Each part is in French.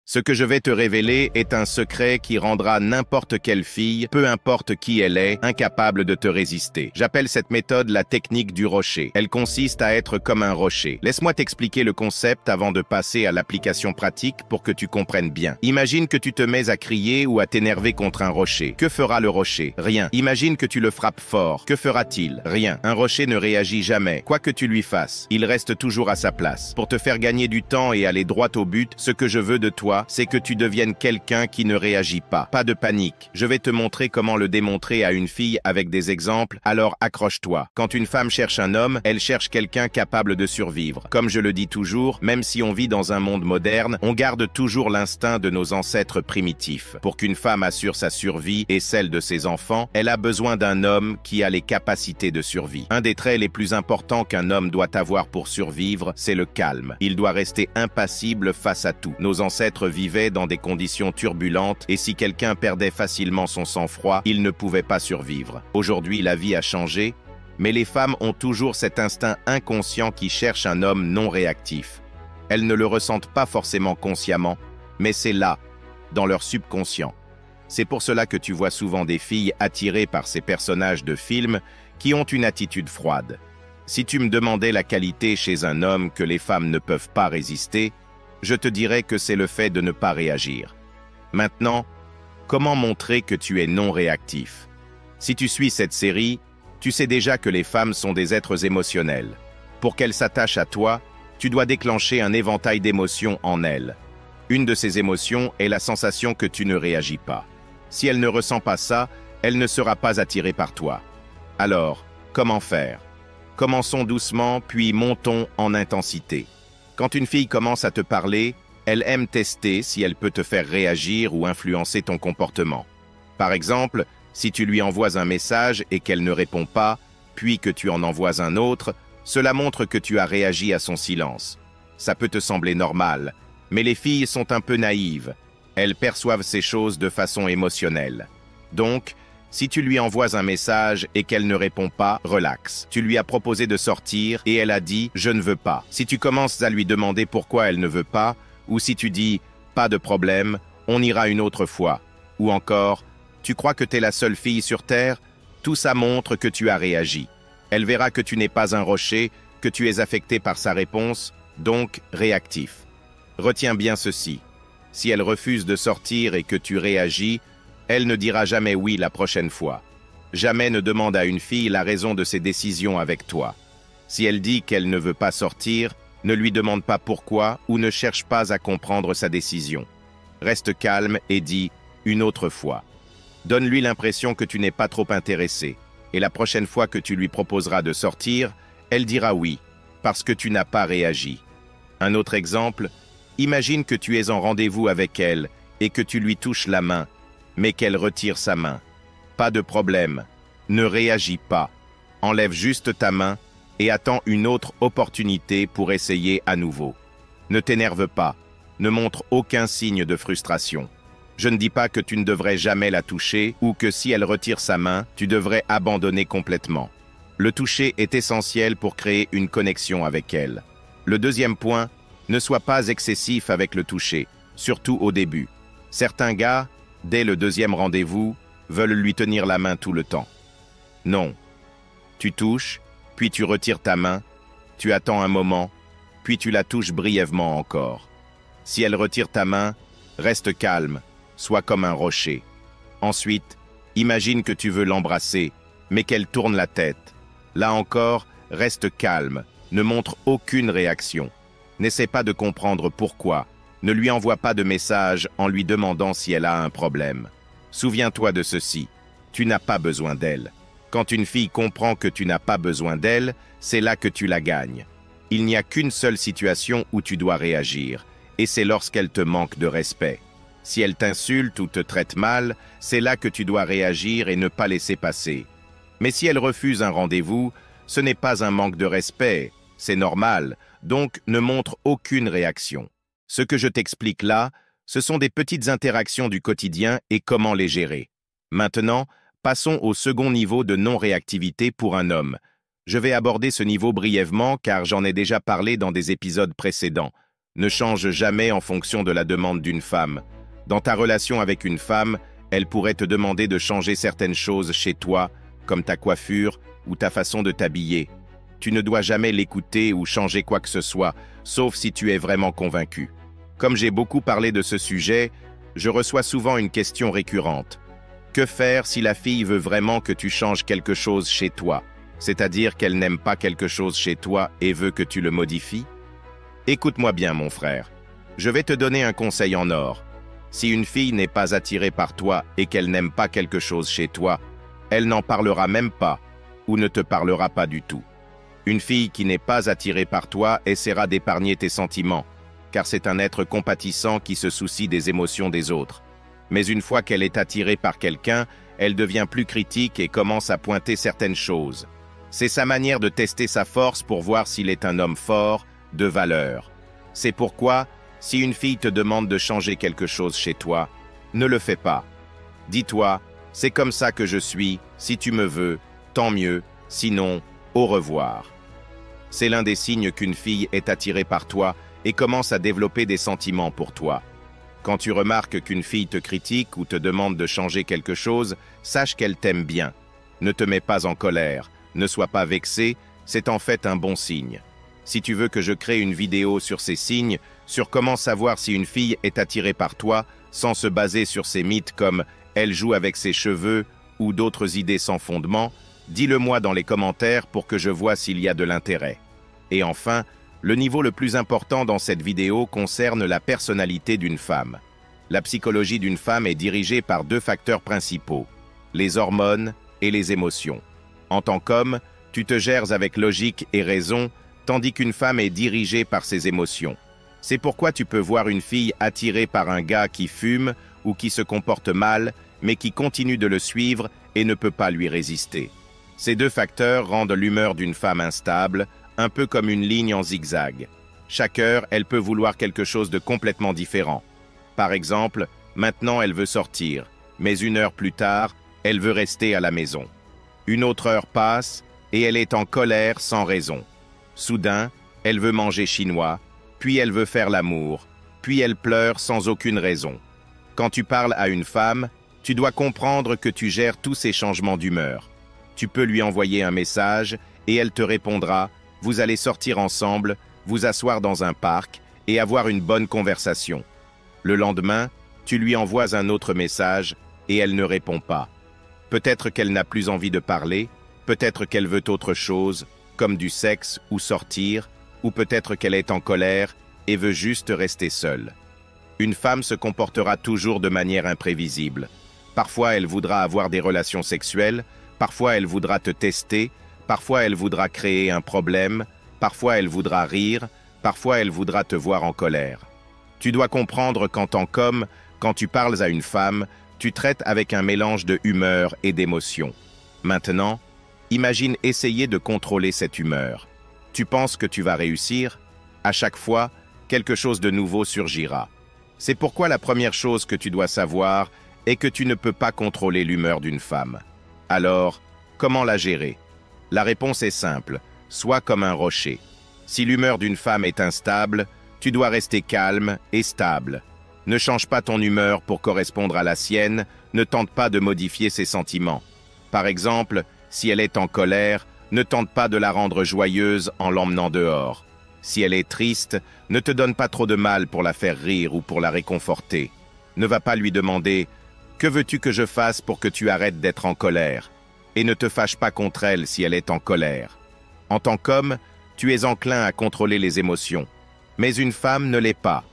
Ce que je vais te révéler est un secret qui rendra n'importe quelle fille, peu importe qui elle est, incapable de te résister. J'appelle cette méthode la technique du rocher. Elle consiste à être comme un rocher. Laisse-moi t'expliquer le concept avant de passer à l'application pratique pour que tu comprennes bien. Imagine que tu te mets à crier ou à t'énerver contre un rocher. Que fera le rocher? Rien. Imagine que tu le frappes fort. Que fera-t-il? Rien. Un rocher ne réagit jamais. Quoi que tu lui fasses, il reste toujours à sa place. Pour te faire gagner du temps et aller droit au but, ce que je veux de toi, c'est que tu deviennes quelqu'un qui ne réagit pas. Pas de panique. Je vais te montrer comment le démontrer à une fille avec des exemples, alors accroche-toi. Quand une femme cherche un homme, elle cherche quelqu'un capable de survivre. Comme je le dis toujours, même si on vit dans un monde moderne, on garde toujours l'instinct de nos ancêtres primitifs. Pour qu'une femme assure sa survie et celle de ses enfants, elle a besoin d'un homme qui a les capacités de survie. Un des traits les plus importants qu'un homme doit avoir pour survivre, c'est le calme. Il doit rester impassible face à tout. Nos ancêtres vivaient dans des conditions turbulentes et si quelqu'un perdait facilement son sang-froid, il ne pouvait pas survivre. Aujourd'hui, la vie a changé, mais les femmes ont toujours cet instinct inconscient qui cherche un homme non réactif. Elles ne le ressentent pas forcément consciemment, mais c'est là, dans leur subconscient. C'est pour cela que tu vois souvent des filles attirées par ces personnages de films qui ont une attitude froide. Si tu me demandais la qualité chez un homme que les femmes ne peuvent pas résister, je te dirais que c'est le fait de ne pas réagir. Maintenant, comment montrer que tu es non réactif? Si tu suis cette série, tu sais déjà que les femmes sont des êtres émotionnels. Pour qu'elles s'attachent à toi, tu dois déclencher un éventail d'émotions en elles. Une de ces émotions est la sensation que tu ne réagis pas. Si elle ne ressent pas ça, elle ne sera pas attirée par toi. Alors, comment faire? Commençons doucement, puis montons en intensité. Quand une fille commence à te parler, elle aime tester si elle peut te faire réagir ou influencer ton comportement. Par exemple, si tu lui envoies un message et qu'elle ne répond pas, puis que tu en envoies un autre, cela montre que tu as réagi à son silence. Ça peut te sembler normal, mais les filles sont un peu naïves. Elles perçoivent ces choses de façon émotionnelle. Donc, si tu lui envoies un message et qu'elle ne répond pas, relax. Tu lui as proposé de sortir et elle a dit « je ne veux pas ». Si tu commences à lui demander pourquoi elle ne veut pas, ou si tu dis « pas de problème, on ira une autre fois », ou encore « tu crois que tu es la seule fille sur Terre », tout ça montre que tu as réagi. Elle verra que tu n'es pas un rocher, que tu es affecté par sa réponse, donc réactif. Retiens bien ceci. Si elle refuse de sortir et que tu réagis, elle ne dira jamais oui la prochaine fois. Jamais ne demande à une fille la raison de ses décisions avec toi. Si elle dit qu'elle ne veut pas sortir, ne lui demande pas pourquoi ou ne cherche pas à comprendre sa décision. Reste calme et dis « une autre fois ». Donne-lui l'impression que tu n'es pas trop intéressé. Et la prochaine fois que tu lui proposeras de sortir, elle dira oui, parce que tu n'as pas réagi. Un autre exemple, imagine que tu es en rendez-vous avec elle et que tu lui touches la main, mais qu'elle retire sa main. Pas de problème, ne réagis pas. Enlève juste ta main et attends une autre opportunité pour essayer à nouveau. Ne t'énerve pas, ne montre aucun signe de frustration. Je ne dis pas que tu ne devrais jamais la toucher ou que si elle retire sa main, tu devrais abandonner complètement. Le toucher est essentiel pour créer une connexion avec elle. Le deuxième point, ne sois pas excessif avec le toucher, surtout au début. Certains gars, dès le deuxième rendez-vous, veulent lui tenir la main tout le temps. Non. Tu touches, puis tu retires ta main, tu attends un moment, puis tu la touches brièvement encore. Si elle retire ta main, reste calme, sois comme un rocher. Ensuite, imagine que tu veux l'embrasser, mais qu'elle tourne la tête. Là encore, reste calme, ne montre aucune réaction. N'essaie pas de comprendre pourquoi. Ne lui envoie pas de message en lui demandant si elle a un problème. Souviens-toi de ceci, tu n'as pas besoin d'elle. Quand une fille comprend que tu n'as pas besoin d'elle, c'est là que tu la gagnes. Il n'y a qu'une seule situation où tu dois réagir, et c'est lorsqu'elle te manque de respect. Si elle t'insulte ou te traite mal, c'est là que tu dois réagir et ne pas laisser passer. Mais si elle refuse un rendez-vous, ce n'est pas un manque de respect, c'est normal, donc ne montre aucune réaction. Ce que je t'explique là, ce sont des petites interactions du quotidien et comment les gérer. Maintenant, passons au second niveau de non-réactivité pour un homme. Je vais aborder ce niveau brièvement car j'en ai déjà parlé dans des épisodes précédents. Ne change jamais en fonction de la demande d'une femme. Dans ta relation avec une femme, elle pourrait te demander de changer certaines choses chez toi, comme ta coiffure ou ta façon de t'habiller. Tu ne dois jamais l'écouter ou changer quoi que ce soit, sauf si tu es vraiment convaincu. Comme j'ai beaucoup parlé de ce sujet, je reçois souvent une question récurrente. Que faire si la fille veut vraiment que tu changes quelque chose chez toi, c'est-à-dire qu'elle n'aime pas quelque chose chez toi et veut que tu le modifies? Écoute-moi bien, mon frère. Je vais te donner un conseil en or. Si une fille n'est pas attirée par toi et qu'elle n'aime pas quelque chose chez toi, elle n'en parlera même pas ou ne te parlera pas du tout. Une fille qui n'est pas attirée par toi essaiera d'épargner tes sentiments, car c'est un être compatissant qui se soucie des émotions des autres. Mais une fois qu'elle est attirée par quelqu'un, elle devient plus critique et commence à pointer certaines choses. C'est sa manière de tester sa force pour voir s'il est un homme fort, de valeur. C'est pourquoi, si une fille te demande de changer quelque chose chez toi, ne le fais pas. Dis-toi, c'est comme ça que je suis, si tu me veux, tant mieux, sinon, au revoir. C'est l'un des signes qu'une fille est attirée par toi et commence à développer des sentiments pour toi. Quand tu remarques qu'une fille te critique ou te demande de changer quelque chose, sache qu'elle t'aime bien. Ne te mets pas en colère, ne sois pas vexé, c'est en fait un bon signe. Si tu veux que je crée une vidéo sur ces signes, sur comment savoir si une fille est attirée par toi, sans se baser sur ces mythes comme « elle joue avec ses cheveux » ou d'autres idées sans fondement, dis-le-moi dans les commentaires pour que je vois s'il y a de l'intérêt. Et enfin, le niveau le plus important dans cette vidéo concerne la personnalité d'une femme. La psychologie d'une femme est dirigée par deux facteurs principaux, les hormones et les émotions. En tant qu'homme, tu te gères avec logique et raison, tandis qu'une femme est dirigée par ses émotions. C'est pourquoi tu peux voir une fille attirée par un gars qui fume ou qui se comporte mal, mais qui continue de le suivre et ne peut pas lui résister. Ces deux facteurs rendent l'humeur d'une femme instable, un peu comme une ligne en zigzag. Chaque heure, elle peut vouloir quelque chose de complètement différent. Par exemple, maintenant elle veut sortir, mais une heure plus tard, elle veut rester à la maison. Une autre heure passe et elle est en colère sans raison. Soudain, elle veut manger chinois, puis elle veut faire l'amour, puis elle pleure sans aucune raison. Quand tu parles à une femme, tu dois comprendre que tu gères tous ces changements d'humeur. Tu peux lui envoyer un message et elle te répondra « Vous allez sortir ensemble, vous asseoir dans un parc et avoir une bonne conversation ». Le lendemain, tu lui envoies un autre message et elle ne répond pas. Peut-être qu'elle n'a plus envie de parler, peut-être qu'elle veut autre chose, comme du sexe ou sortir, ou peut-être qu'elle est en colère et veut juste rester seule. Une femme se comportera toujours de manière imprévisible. Parfois, elle voudra avoir des relations sexuelles, parfois elle voudra te tester, parfois elle voudra créer un problème, parfois elle voudra rire, parfois elle voudra te voir en colère. Tu dois comprendre qu'en tant qu'homme, quand tu parles à une femme, tu traites avec un mélange de humeur et d'émotion. Maintenant, imagine essayer de contrôler cette humeur. Tu penses que tu vas réussir? À chaque fois, quelque chose de nouveau surgira. C'est pourquoi la première chose que tu dois savoir est que tu ne peux pas contrôler l'humeur d'une femme. Alors, comment la gérer? La réponse est simple, sois comme un rocher. Si l'humeur d'une femme est instable, tu dois rester calme et stable. Ne change pas ton humeur pour correspondre à la sienne, ne tente pas de modifier ses sentiments. Par exemple, si elle est en colère, ne tente pas de la rendre joyeuse en l'emmenant dehors. Si elle est triste, ne te donne pas trop de mal pour la faire rire ou pour la réconforter. Ne va pas lui demander « Que veux-tu que je fasse pour que tu arrêtes d'être en colère ?» Et ne te fâche pas contre elle si elle est en colère. En tant qu'homme, tu es enclin à contrôler les émotions. Mais une femme ne l'est pas.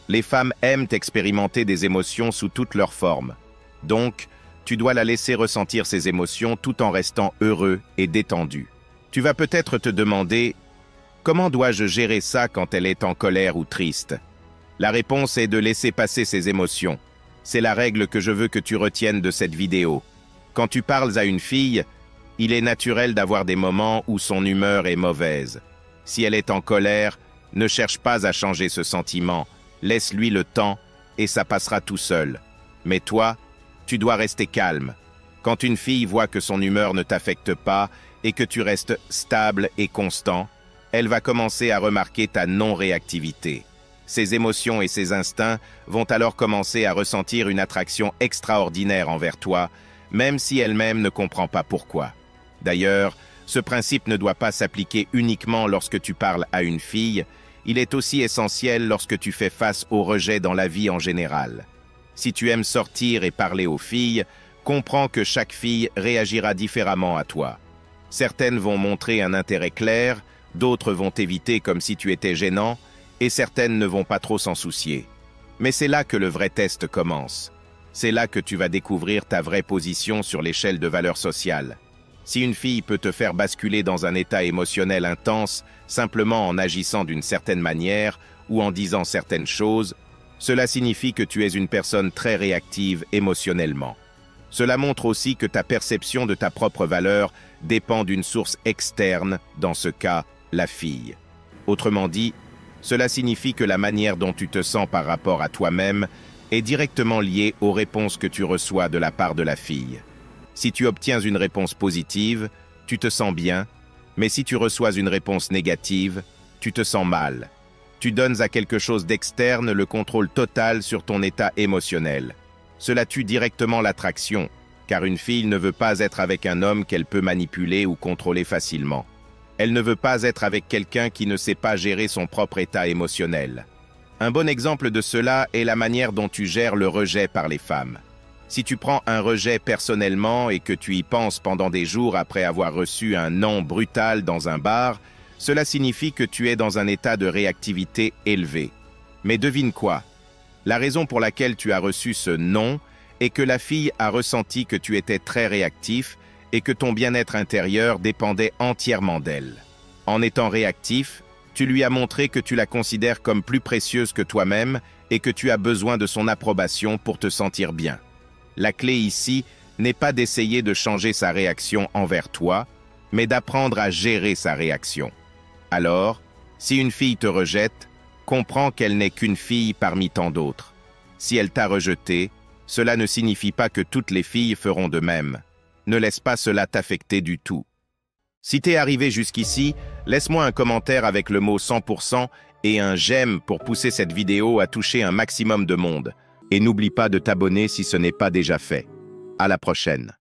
Les femmes aiment expérimenter des émotions sous toutes leurs formes. Donc, tu dois la laisser ressentir ses émotions tout en restant heureux et détendu. Tu vas peut-être te demander « Comment dois-je gérer ça quand elle est en colère ou triste ?» La réponse est de laisser passer ses émotions. C'est la règle que je veux que tu retiennes de cette vidéo. Quand tu parles à une fille, il est naturel d'avoir des moments où son humeur est mauvaise. Si elle est en colère, ne cherche pas à changer ce sentiment. Laisse-lui le temps et ça passera tout seul. Mais toi, tu dois rester calme. Quand une fille voit que son humeur ne t'affecte pas et que tu restes stable et constant, elle va commencer à remarquer ta non-réactivité. Ses émotions et ses instincts vont alors commencer à ressentir une attraction extraordinaire envers toi, même si elle-même ne comprend pas pourquoi. D'ailleurs, ce principe ne doit pas s'appliquer uniquement lorsque tu parles à une fille, il est aussi essentiel lorsque tu fais face au rejet dans la vie en général. Si tu aimes sortir et parler aux filles, comprends que chaque fille réagira différemment à toi. Certaines vont montrer un intérêt clair, d'autres vont t'éviter comme si tu étais gênant, et certaines ne vont pas trop s'en soucier. Mais c'est là que le vrai test commence. C'est là que tu vas découvrir ta vraie position sur l'échelle de valeur sociale. Si une fille peut te faire basculer dans un état émotionnel intense simplement en agissant d'une certaine manière ou en disant certaines choses, cela signifie que tu es une personne très réactive émotionnellement. Cela montre aussi que ta perception de ta propre valeur dépend d'une source externe, dans ce cas, la fille. Autrement dit, cela signifie que la manière dont tu te sens par rapport à toi-même est directement liée aux réponses que tu reçois de la part de la fille. Si tu obtiens une réponse positive, tu te sens bien, mais si tu reçois une réponse négative, tu te sens mal. Tu donnes à quelque chose d'externe le contrôle total sur ton état émotionnel. Cela tue directement l'attraction, car une fille ne veut pas être avec un homme qu'elle peut manipuler ou contrôler facilement. Elle ne veut pas être avec quelqu'un qui ne sait pas gérer son propre état émotionnel. Un bon exemple de cela est la manière dont tu gères le rejet par les femmes. Si tu prends un rejet personnellement et que tu y penses pendant des jours après avoir reçu un non brutal dans un bar, cela signifie que tu es dans un état de réactivité élevé. Mais devine quoi? La raison pour laquelle tu as reçu ce non est que la fille a ressenti que tu étais très réactif et que ton bien-être intérieur dépendait entièrement d'elle. En étant réactif, tu lui as montré que tu la considères comme plus précieuse que toi-même et que tu as besoin de son approbation pour te sentir bien. La clé ici n'est pas d'essayer de changer sa réaction envers toi, mais d'apprendre à gérer sa réaction. Alors, si une fille te rejette, comprends qu'elle n'est qu'une fille parmi tant d'autres. Si elle t'a rejeté, cela ne signifie pas que toutes les filles feront de même. Ne laisse pas cela t'affecter du tout. Si t'es arrivé jusqu'ici, laisse-moi un commentaire avec le mot 100% et un j'aime pour pousser cette vidéo à toucher un maximum de monde. Et n'oublie pas de t'abonner si ce n'est pas déjà fait. À la prochaine.